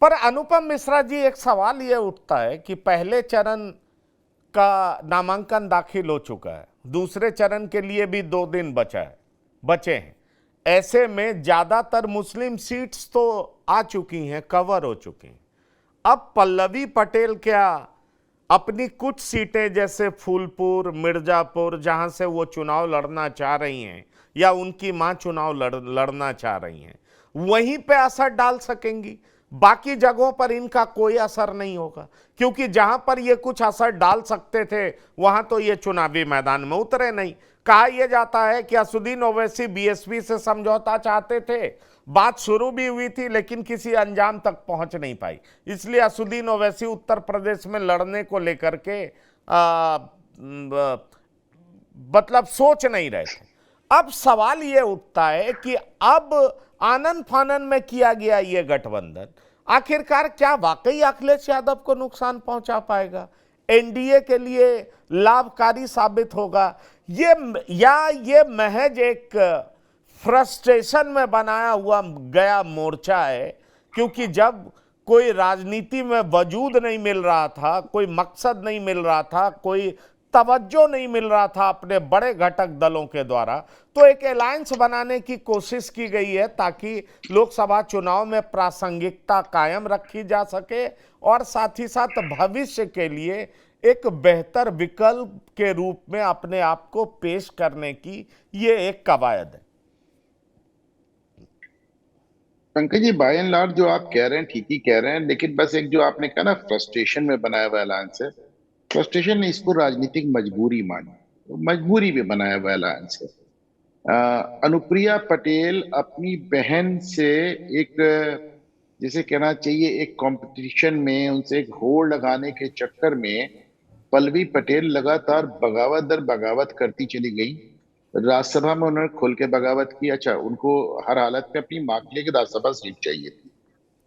पर अनुपम मिश्रा जी, एक सवाल ये उठता है कि पहले चरण का नामांकन दाखिल हो चुका है, दूसरे चरण के लिए भी 2 दिन बचे हैं। ऐसे में ज्यादातर मुस्लिम सीट्स तो आ चुकी हैं, कवर हो चुकी हैं। अब पल्लवी पटेल क्या अपनी कुछ सीटें जैसे फूलपुर, मिर्जापुर, जहां से वो चुनाव लड़ना चाह रही हैं या उनकी मां चुनाव लड़ना चाह रही हैं, वहीं पे असर डाल सकेंगी? बाकी जगहों पर इनका कोई असर नहीं होगा, क्योंकि जहां पर ये कुछ असर डाल सकते थे वहां तो ये चुनावी मैदान में उतरे नहीं। कहा यह जाता है कि असदुद्दीन ओवैसी बीएसपी से समझौता चाहते थे, बात शुरू भी हुई थी लेकिन किसी अंजाम तक पहुंच नहीं पाई, इसलिए असदुद्दीन ओवैसी उत्तर प्रदेश में लड़ने को लेकर के मतलब सोच नहीं रहे थे। अब सवाल यह उठता है कि अब आनन फानन में किया गया यह गठबंधन आखिरकार क्या वाकई अखिलेश यादव को नुकसान पहुंचा पाएगा, एनडीए के लिए लाभकारी साबित होगा, ये महज एक फ्रस्ट्रेशन में बनाया हुआ गया मोर्चा है? क्योंकि जब कोई राजनीति में वजूद नहीं मिल रहा था, कोई मकसद नहीं मिल रहा था, कोई तवज्जो नहीं मिल रहा था अपने बड़े घटक दलों के द्वारा, तो एक अलायंस बनाने की कोशिश की गई है ताकि लोकसभा चुनाव में प्रासंगिकता कायम रखी जा सके और साथ ही साथ भविष्य के लिए एक बेहतर विकल्प के रूप में अपने आप को पेश करने की ये एक कवायद है। Pankaj ji, bye and large जो आप कह रहे हैं ठीक ही कह रहे हैं, लेकिन बस एक जो आपने कहा ना फ्रस्ट्रेशन में बनाया हुआ अलायंस है, फ्रस्ट्रेशन ने इसको राजनीतिक मजबूरी मानी, तो मजबूरी में बनाया हुआ अलायंस है। अनुप्रिया पटेल अपनी बहन से एक, जिसे कहना चाहिए, एक कंपटीशन में उनसे एक होड़ लगाने के चक्कर में पल्लवी पटेल लगातार बगावत दर बगावत करती चली गई। राज्यसभा में उन्होंने खुल के बगावत की। अच्छा, उनको हर हालत में अपनी मां के लिए राज्यसभा सीट चाहिए थी,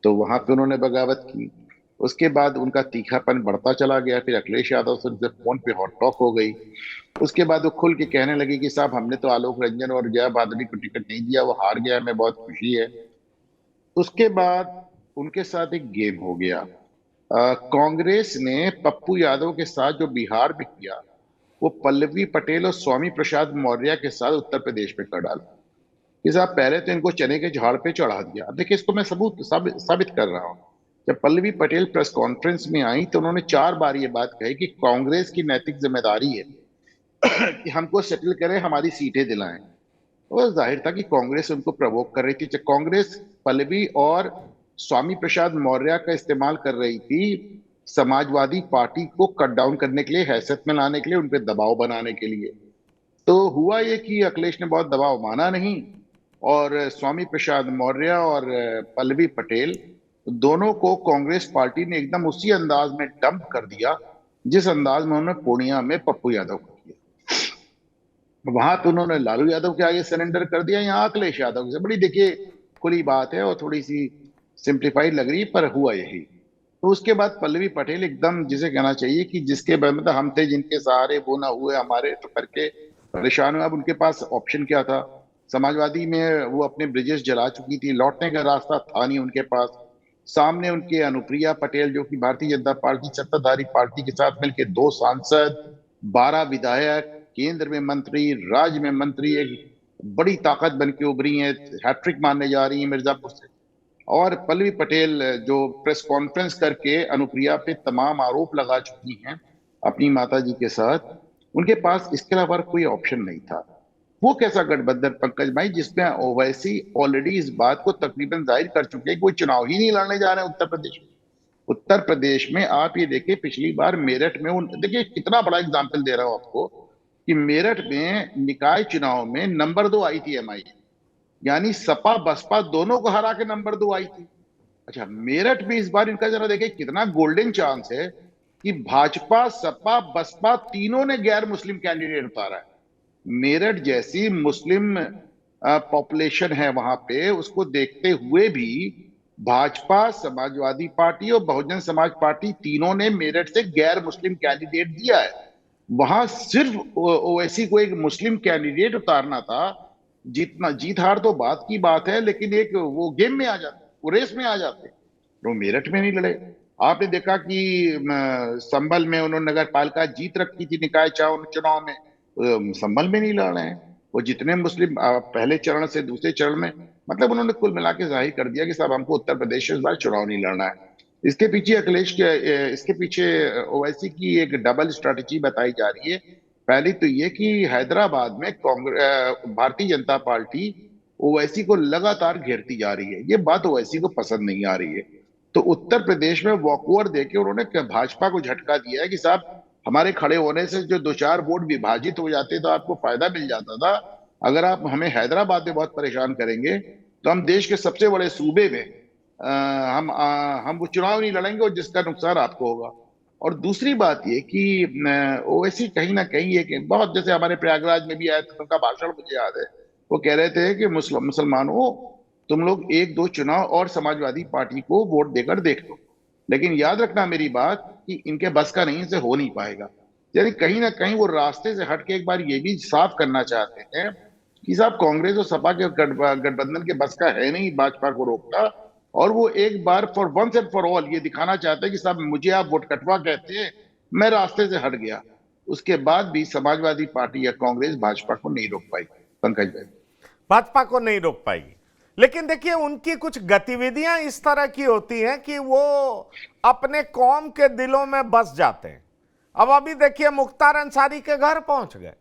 तो वहां पे उन्होंने बगावत की। उसके बाद उनका तीखापन बढ़ता चला गया, फिर अखिलेश यादव से उनसे फोन पे हॉट टॉक हो गई। उसके बाद वो खुल के कहने लगी कि साहब, हमने तो आलोक रंजन और जया भादुड़ी को टिकट नहीं दिया, वो हार गया, हमें बहुत खुशी है। उसके बाद उनके साथ एक गेम हो गया। कांग्रेस ने पप्पू यादव के साथ जो बिहार में किया, वो पल्लवी पटेल और स्वामी प्रसाद मौर्य के साथ उत्तर प्रदेश में कर डाला कि साहब पहले तो इनको चने के झाड़ पे चढ़ा दिया। अब देखिए, इसको मैं साबित कर रहा हूं। जब पल्लवी पटेल प्रेस कॉन्फ्रेंस में आई तो उन्होंने 4 बार ये बात कही कि कांग्रेस की नैतिक जिम्मेदारी है कि हमको सेटल करें, हमारी सीटें दिलाएं। तो जाहिर था कि कांग्रेस उनको प्रवोक कर रही थी। जब कांग्रेस पल्लवी और स्वामी प्रसाद मौर्य का इस्तेमाल कर रही थी समाजवादी पार्टी को कट डाउन करने के लिए, हैसियत में लाने के लिए, उन पर दबाव बनाने के लिए। तो हुआ ये कि अखिलेश ने बहुत दबाव माना नहीं, और स्वामी प्रसाद मौर्य और पल्लवी पटेल दोनों को कांग्रेस पार्टी ने एकदम उसी अंदाज में डंप कर दिया जिस अंदाज में उन्होंने पूर्णिया में पप्पू यादव को किया। वहां तो उन्होंने लालू यादव के आगे सरेंडर कर दिया, यहाँ अखिलेश यादव से। बड़ी देखिए खुली बात है और थोड़ी सी सिंप्लीफाइड लग रही है, पर हुआ यही। तो उसके बाद पल्लवी पटेल एकदम, जिसे कहना चाहिए कि जिसके मतलब हम थे जिनके सहारे वो ना हुए हमारे, तो करके परेशान हुए। अब उनके पास ऑप्शन क्या था? समाजवादी में वो अपने ब्रिजेस जला चुकी थी, लौटने का रास्ता था नहीं उनके पास। सामने उनके अनुप्रिया पटेल, जो कि भारतीय जनता पार्टी सत्ताधारी पार्टी के साथ मिलकर 2 सांसद, 12 विधायक, केंद्र में मंत्री, राज्य में मंत्री, एक बड़ी ताकत बन के उभरी है, हैट्रिक मारने जा रही है मिर्जापुर से। और पल्लवी पटेल जो प्रेस कॉन्फ्रेंस करके अनुप्रिया पे तमाम आरोप लगा चुकी हैं अपनी माता जी के साथ, उनके पास इसके अलावा कोई ऑप्शन नहीं था। वो कैसा गठबंधन पंकज भाई, जिसमें ओवैसी ऑलरेडी इस बात को तकरीबन जाहिर कर चुके हैं कि वो चुनाव ही नहीं लड़ने जा रहे हैं उत्तर प्रदेश में। उत्तर प्रदेश में आप ये देखिए, पिछली बार मेरठ में देखिए कितना बड़ा एग्जाम्पल दे रहा हूं आपको कि मेरठ में निकाय चुनाव में नंबर 2 आई थी एमआई, यानी सपा बसपा दोनों को हरा के नंबर 2 आई थी। अच्छा, मेरठ में इस बार इनका जरा देखिए कितना गोल्डन चांस है कि भाजपा सपा बसपा तीनों ने गैर मुस्लिम कैंडिडेट उतारा है। मेरठ जैसी मुस्लिम पॉपुलेशन है वहां पे, उसको देखते हुए भी भाजपा, समाजवादी पार्टी और बहुजन समाज पार्टी तीनों ने मेरठ से गैर मुस्लिम कैंडिडेट दिया है। वहां सिर्फ ओवैसी को एक मुस्लिम कैंडिडेट उतारना था। जीतना जीत हार तो बात की बात है, लेकिन एक वो गेम में आ जाते, वो रेस में आ जाते। वो मेरठ में नहीं लड़े। आपने देखा कि संभल में उन्होंने नगर पालिका जीत रखी थी निकाय चुनाव में, संभल में नहीं लड़ रहे हैं। वो जितने मुस्लिम पहले चरण से दूसरे चरण में, मतलब उन्होंने कुल मिला के जाहिर कर दिया कि साहब हमको उत्तर प्रदेश में इस बार चुनाव नहीं लड़ना है। इसके पीछे अखिलेश के इसके पीछे ओवैसी की एक डबल स्ट्रैटेजी बताई जा रही है। पहली तो ये कि हैदराबाद में कांग्रेस भारतीय जनता पार्टी ओवैसी को लगातार घेरती जा रही है। ये बात ओवैसी को पसंद नहीं आ रही है। तो उत्तर प्रदेश में वॉकओवर देके उन्होंने भाजपा को झटका दिया है कि साहब हमारे खड़े होने से जो दो चार वोट विभाजित हो जाते तो आपको फायदा मिल जाता था। अगर आप हमें हैदराबाद में बहुत परेशान करेंगे तो हम देश के सबसे बड़े सूबे में हम वो चुनाव नहीं लड़ेंगे और जिसका नुकसान आपको होगा। और दूसरी बात ये कि ओवैसी कहीं ना कहीं एक बहुत, जैसे हमारे प्रयागराज में भी आया था, उनका भाषण मुझे याद है। वो कह रहे थे कि मुसलमानों तुम लोग एक दो चुनाव और समाजवादी पार्टी को वोट देकर देख लो, लेकिन याद रखना मेरी बात कि इनके बस का नहीं, इसे हो नहीं पाएगा। यानी कहीं ना कहीं वो रास्ते से हट के एक बार ये भी साफ करना चाहते हैं कि साहब कांग्रेस और सपा के गठबंधन के बस का है नहीं भाजपा को रोकना। और वो एक बार for once and for all ये दिखाना चाहते हैं कि साहब मुझे आप वोट कटवा कहते हैं, मैं रास्ते से हट गया। उसके बाद भी समाजवादी पार्टी या कांग्रेस भाजपा को नहीं रोक पाई। पंकज भाई, भाजपा को नहीं रोक पाएगी। लेकिन देखिए उनकी कुछ गतिविधियां इस तरह की होती हैं कि वो अपने कौम के दिलों में बस जाते हैं। अब अभी देखिए मुख्तार अंसारी के घर पहुंच गए।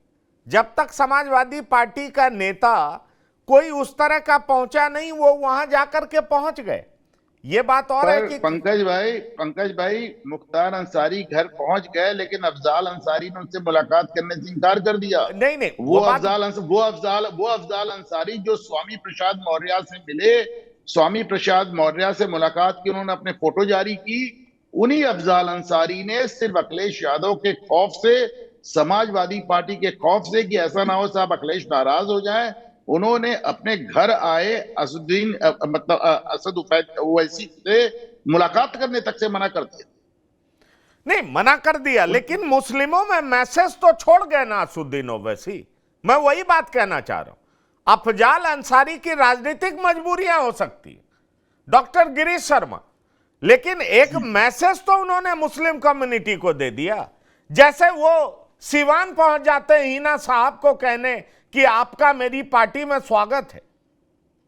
जब तक समाजवादी पार्टी का नेता कोई उस तरह का पहुंचा नहीं, वो वहां जाकर के पहुंच गए। ये बात और है पर कि पंकज भाई मुख्तार अंसारी घर पहुंच गए, लेकिन अफजाल अंसारी ने उनसे मुलाकात करने से इनकार कर दिया। नहीं नहीं, वो बात वो अफजाल अंसारी जो स्वामी प्रसाद मौर्य से मिले, स्वामी प्रसाद मौर्य से मुलाकात की, उन्होंने अपने फोटो जारी की। उन्हीं अफजाल अंसारी ने सिर्फ अखिलेश यादव के खौफ से, समाजवादी पार्टी के खौफ से कि ऐसा ना हो साहब अखिलेश नाराज हो जाए, उन्होंने अपने घर आए असुद्दीन मतलब असद ओवैसी से मुलाकात करने तक से मना कर दिया। नहीं मना कर दिया, लेकिन मुस्लिमों में मैसेज तो छोड़ गए ना असुद्दीन ओवैसी। मैं वही बात कहना चाह रहा हूं। अफजाल अंसारी की राजनीतिक मजबूरियां हो सकती है, डॉक्टर गिरीश शर्मा, लेकिन एक मैसेज तो उन्होंने मुस्लिम कम्युनिटी को दे दिया। जैसे वो सिवान पहुंच जाते हैं हिना साहब को कहने कि आपका मेरी पार्टी में स्वागत है।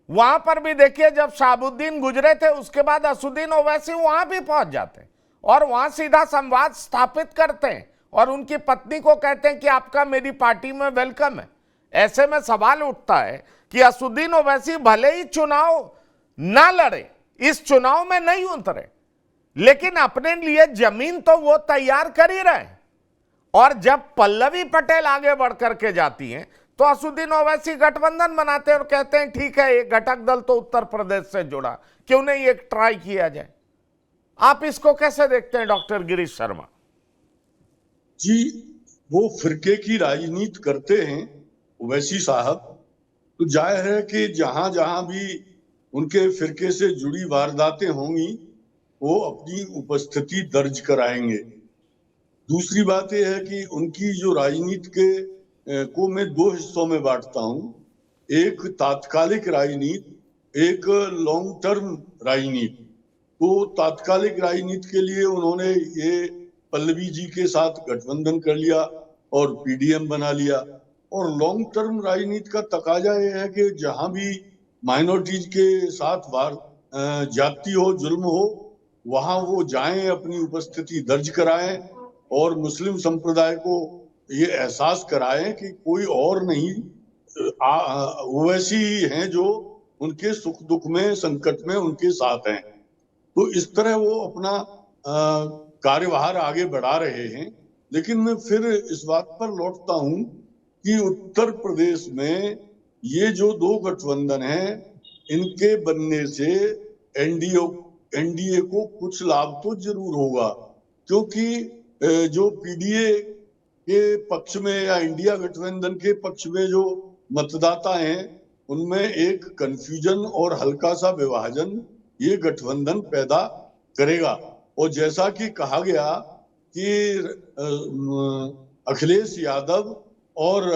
वहां पर भी देखिए जब शहाबुद्दीन गुजरे थे उसके बाद असुद्दीन ओवैसी वहां भी पहुंच जाते हैं और वहां सीधा संवाद स्थापित करते हैं और उनकी पत्नी को कहते हैं कि आपका मेरी पार्टी में वेलकम है। ऐसे में सवाल उठता है कि असुद्दीन ओवैसी भले ही चुनाव ना लड़े, इस चुनाव में नहीं उतरे, लेकिन अपने लिए जमीन तो वो तैयार कर ही रहे। और जब पल्लवी पटेल आगे बढ़ करके जाती हैं तो असुद्दीन ओवैसी गठबंधन बनाते हैं और कहते हैं ठीक है एक घटक दल तो उत्तर प्रदेश से जुड़ा, क्यों नहीं एक ट्राई किया जाए। आप इसको कैसे देखते हैं डॉक्टर गिरीश शर्मा जी? वो फिरके की राजनीति करते हैं ओवैसी साहब, तो जाहिर है कि जहां जहां भी उनके फिरके से जुड़ी वारदातें होंगी वो अपनी उपस्थिति दर्ज कराएंगे। दूसरी बात यह है कि उनकी जो राजनीति के को मैं दो हिस्सों में बांटता हूं, एक तात्कालिक राजनीति, एक लॉन्ग टर्म राजनीति। तो तात्कालिक राजनीति के लिए उन्होंने ये पल्लवी जी के साथ गठबंधन कर लिया और पीडीएम बना लिया। और लॉन्ग टर्म राजनीति का तकाजा यह है कि जहां भी माइनॉरिटीज के साथ जाति हो, जुल्म हो, वहां वो जाएं, अपनी उपस्थिति दर्ज कराएं और मुस्लिम संप्रदाय को ये एहसास कराएं कि कोई और नहीं ओवैसी ही हैं जो उनके सुख दुख में, संकट में उनके साथ हैं। तो इस तरह वो अपना कार्यभार आगे बढ़ा रहे हैं। लेकिन मैं फिर इस बात पर लौटता हूं कि उत्तर प्रदेश में ये जो दो गठबंधन हैं, इनके बनने से एनडीए को कुछ लाभ तो जरूर होगा, क्योंकि जो पीडीए के पक्ष में या इंडिया गठबंधन के पक्ष में जो मतदाता हैं, उनमें एक कंफ्यूजन और हल्का सा विभाजन ये गठबंधन पैदा करेगा। और जैसा कि कहा गया कि अखिलेश यादव और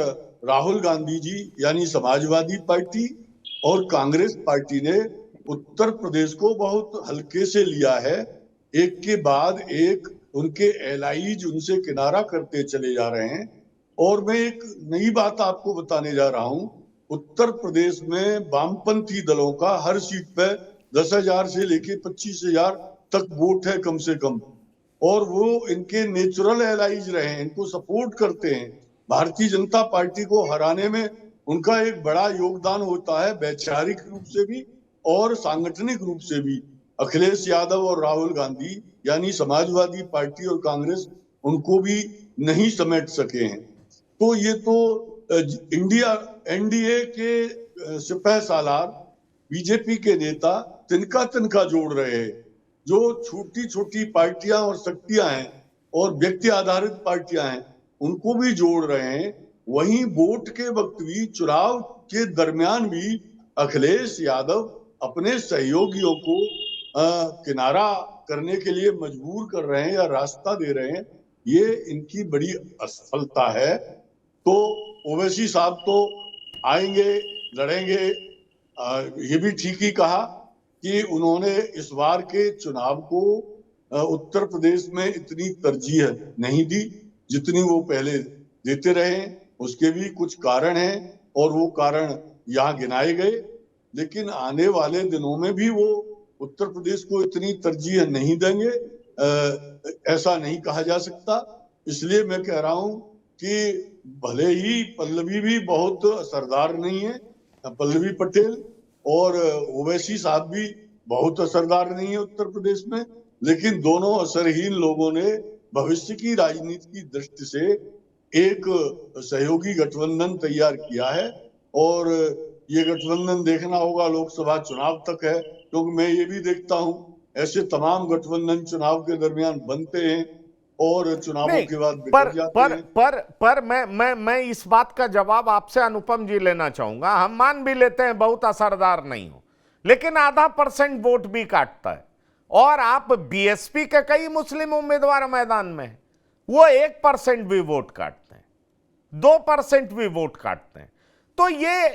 राहुल गांधी जी यानी समाजवादी पार्टी और कांग्रेस पार्टी ने उत्तर प्रदेश को बहुत हल्के से लिया है। एक के बाद एक उनके एलाइज उनसे किनारा करते चले जा रहे हैं। और मैं एक नई बात आपको बताने जा रहा हूं, उत्तर प्रदेश में वामपंथी दलों का हर सीट पे 10,000 से लेके 25,000 तक वोट है कम से कम, और वो इनके नेचुरल एलाइज रहे हैं, इनको सपोर्ट करते हैं। भारतीय जनता पार्टी को हराने में उनका एक बड़ा योगदान होता है, वैचारिक रूप से भी और सांगठनिक रूप से भी। अखिलेश यादव और राहुल गांधी यानी समाजवादी पार्टी और कांग्रेस उनको भी नहीं समेट सके हैं। तो ये तो इंडिया एनडीए के सिपह सालार बीजेपी के नेता तिनका तिनका जोड़ रहे हैं। जो छोटी छोटी पार्टियां और शक्तियां हैं और व्यक्ति आधारित पार्टियां हैं उनको भी जोड़ रहे हैं। वहीं वोट के वक्त भी, चुनाव के दरमियान भी अखिलेश यादव अपने सहयोगियों को किनारा करने के लिए मजबूर कर रहे हैं या रास्ता दे रहे हैं। ये इनकी बड़ी असफलता है। तो ओवैसी साहब तो आएंगे, लड़ेंगे। ये भी ठीक ही कहा कि उन्होंने इस बार के चुनाव को उत्तर प्रदेश में इतनी तरजीह नहीं दी जितनी वो पहले देते रहे। उसके भी कुछ कारण हैं और वो कारण यहाँ गिनाए गए, लेकिन आने वाले दिनों में भी वो उत्तर प्रदेश को इतनी तरजीह नहीं देंगे, ऐसा नहीं कहा जा सकता। इसलिए मैं कह रहा हूं कि भले ही पल्लवी भी बहुत असरदार नहीं है, पल्लवी पटेल, और ओवैसी साहब भी बहुत असरदार नहीं है उत्तर प्रदेश में, लेकिन दोनों असरहीन लोगों ने भविष्य की राजनीति की दृष्टि से एक सहयोगी गठबंधन तैयार किया है। और ये गठबंधन देखना होगा लोकसभा चुनाव तक है, क्योंकि मैं ये भी देखता हूं ऐसे तमाम गठबंधन चुनाव के दरमियान बनते हैं और चुनावों के बाद बिखर जाते हैं। पर मैं इस बात का जवाब आपसे अनुपम जी लेना चाहूंगा। हम मान भी लेते हैं बहुत असरदार नहीं हो, लेकिन आधा % वोट भी काटता है। और आप बीएसपी के कई मुस्लिम उम्मीदवार मैदान में हैं, वो 1% भी वोट काटते हैं, 2% भी वोट काटते हैं। तो ये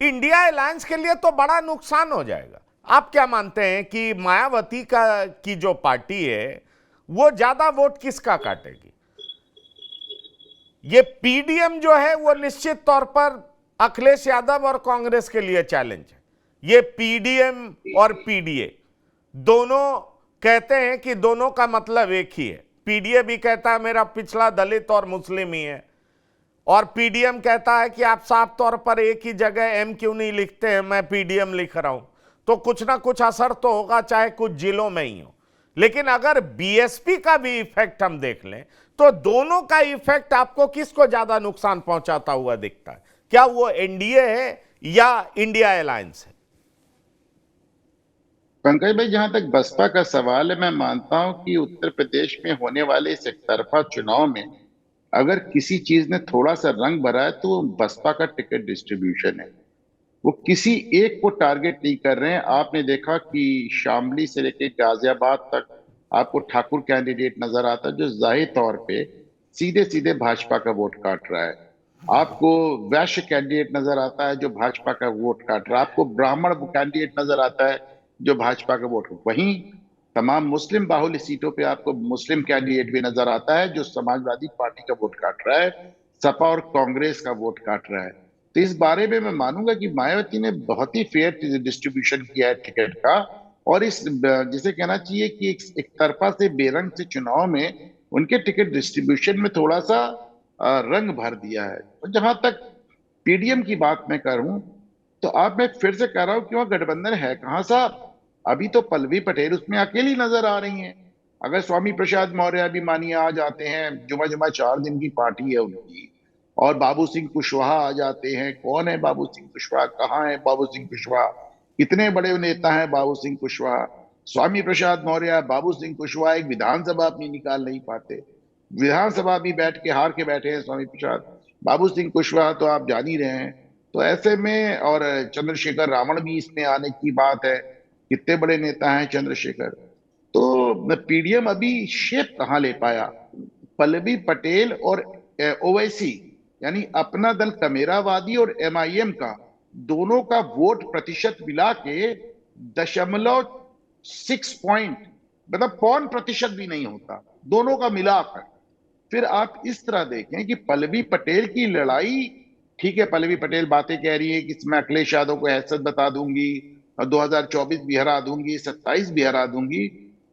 इंडिया अलायंस के लिए तो बड़ा नुकसान हो जाएगा। आप क्या मानते हैं कि मायावती की जो पार्टी है वो ज्यादा वोट किसका काटेगी? ये पीडीएम जो है वो निश्चित तौर पर अखिलेश यादव और कांग्रेस के लिए चैलेंज है। ये पीडीएम और पीडीए दोनों कहते हैं कि दोनों का मतलब एक ही है। पीडीए भी कहता है मेरा पिछला दलित और मुस्लिम ही है, और पीडीएम कहता है कि आप साफ तौर पर एक ही जगह एम क्यों नहीं लिखते हैं, मैं पीडीएम लिख रहा हूं। तो कुछ ना कुछ असर तो होगा, चाहे कुछ जिलों में ही हो। लेकिन अगर बीएसपी का भी इफेक्ट हम देख लें तो दोनों का इफेक्ट आपको किसको ज्यादा नुकसान पहुंचाता हुआ दिखता है? क्या वो एनडीए है या इंडिया अलायंस है? पंकज भाई, जहां तक बसपा का सवाल है, मैं मानता हूं कि उत्तर प्रदेश में होने वाले इस एकतरफा चुनाव में अगर किसी चीज ने थोड़ा सा रंग भरा है तो वो बसपा का टिकट डिस्ट्रीब्यूशन है। वो किसी एक को टारगेट नहीं कर रहे हैं। आपने देखा कि शामली से लेकर गाजियाबाद तक आपको ठाकुर कैंडिडेट नजर आता है जो जाहिर तौर पे सीधे सीधे भाजपा का वोट काट रहा है। आपको वैश्य कैंडिडेट नजर आता है जो भाजपा का वोट काट रहा है। आपको ब्राह्मण कैंडिडेट नजर आता है जो भाजपा का वोट। वहीं तमाम मुस्लिम बाहुल्य सीटों पे आपको मुस्लिम कैंडिडेट भी नजर आता है जो समाजवादी पार्टी का वोट काट रहा है, सपा और कांग्रेस का वोट काट रहा है। तो इस बारे में मैं मानूंगा कि मायावती ने बहुत ही फेयर डिस्ट्रीब्यूशन किया है टिकट का। और इस जिसे कहना चाहिए कि एक तरफा से बेरंग से चुनाव में उनके टिकट डिस्ट्रीब्यूशन में थोड़ा सा रंग भर दिया है। और जहां तक पीडीएम की बात मैं करूं तो मैं फिर से कह रहा हूं कि वहां गठबंधन है कहां साहब? अभी तो पल्लवी पटेल उसमें अकेली नजर आ रही हैं। अगर स्वामी प्रसाद मौर्य भी मानिए आ जाते हैं, जुमा जुमा 4 दिन की पार्टी है उनकी, और बाबू सिंह कुशवाहा आ जाते हैं। कौन है बाबू सिंह कुशवाहा? कहाँ है बाबू सिंह कुशवाहा? कितने बड़े नेता हैं बाबू सिंह कुशवाहा? स्वामी प्रसाद मौर्य, बाबू सिंह कुशवाहा एक विधानसभा अपनी निकाल नहीं पाते। विधानसभा भी बैठ के हार के बैठे हैं स्वामी प्रसाद। बाबू सिंह कुशवाहा तो आप जान ही रहे हैं। तो ऐसे में और चंद्रशेखर रावण भी इसमें आने की बात है। कितने बड़े नेता हैं चंद्रशेखर। तो पीडीएम अभी शेप कहाँ ले पाया? पल्लवी पटेल और ओवैसी यानी अपना दल कमेरावादी और एमआईएम का दोनों का वोट प्रतिशत मिला के 0.6 मतलब 0.5% भी नहीं होता, दोनों का मिलाकर। फिर आप इस तरह देखें कि पल्लवी पटेल की लड़ाई, ठीक है, पल्लवी पटेल बातें कह रही है कि मैं अखिलेश यादव को हैसियत बता दूंगी और 2024 भी हरा दूंगी, 27 भी हरा दूंगी।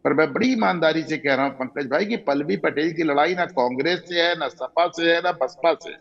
पर मैं बड़ी ईमानदारी से कह रहा हूं पंकज भाई कि पल्लवी पटेल की लड़ाई ना कांग्रेस से है, ना सपा से है, ना बसपा से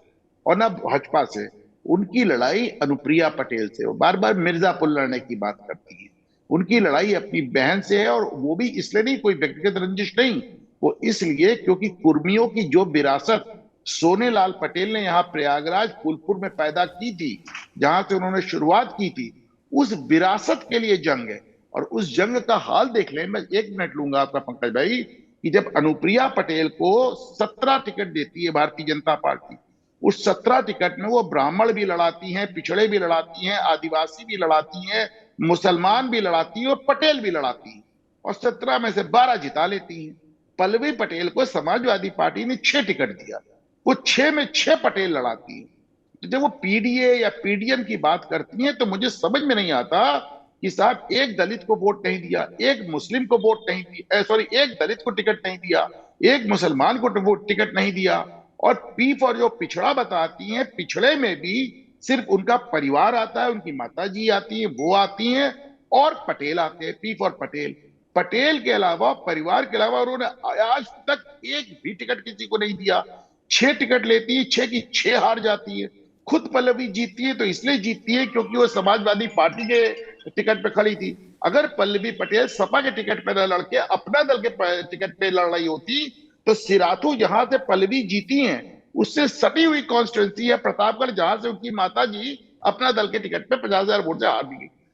और ना भाजपा से। उनकी लड़ाई अनुप्रिया पटेल से। वो बार बार मिर्जापुर लड़ने की बात करती है। उनकी लड़ाई अपनी बहन से है, और वो भी इसलिए नहीं, कोई व्यक्तिगत रंजिश नहीं, वो इसलिए क्योंकि कुर्मियों की जो विरासत सोनेलाल पटेल ने यहाँ प्रयागराज फूलपुर में पैदा की थी, जहां से उन्होंने शुरुआत की थी, उस विरासत के लिए जंग है। और उस जंग का हाल देख लें, मैं 1 मिनट लूंगा आपका पंकज भाई, कि जब अनुप्रिया पटेल को 17 टिकट देती है भारतीय जनता पार्टी, उस 17 टिकट में वो ब्राह्मण भी लड़ाती हैं, पिछड़े भी लड़ाती हैं, आदिवासी भी लड़ाती हैं, मुसलमान भी लड़ाती हैं और पटेल भी लड़ाती हैं, और 17 में से 12 जिता लेती हैं। पल्लवी पटेल को समाजवादी पार्टी ने 6 टिकट दिया, वो 6 में 6 पटेल लड़ाती हैं। तो जब वो पीडीए या पीडीएम की बात करती हैं तो मुझे समझ में नहीं आता कि साहब एक दलित को वोट नहीं दिया, एक मुस्लिम को वोट नहीं दिया, सॉरी, एक दलित को टिकट नहीं दिया, एक मुसलमान को टिकट नहीं दिया, और पी फॉर जो पिछड़ा बताती हैं, पिछड़े में भी सिर्फ उनका परिवार आता है, उनकी माता जी आती है, वो आती हैं, और पटेल आते हैं, पी फॉर पटेल। पटेल के अलावा, परिवार के अलावा उन्होंने आज तक एक भी टिकट किसी को नहीं दिया। 6 टिकट लेती है, 6 की 6 हार जाती है। खुद पल्लवी जीतती है तो इसलिए जीतती है क्योंकि वो समाजवादी पार्टी के टिकट पे खड़ी थी। अगर पल्लवी पटेल सपा के टिकट पे न लड़के अपना दल के टिकट पे लड़ रही होती, तो सिराथू जहां से पल्लवी जीती हैं, उससे सटी हुई कॉन्स्टिट्यूंसी है प्रतापगढ़, जहां से उनकी माता जी अपना दल के टिकट पे 50,000 वोट से हार दी गई।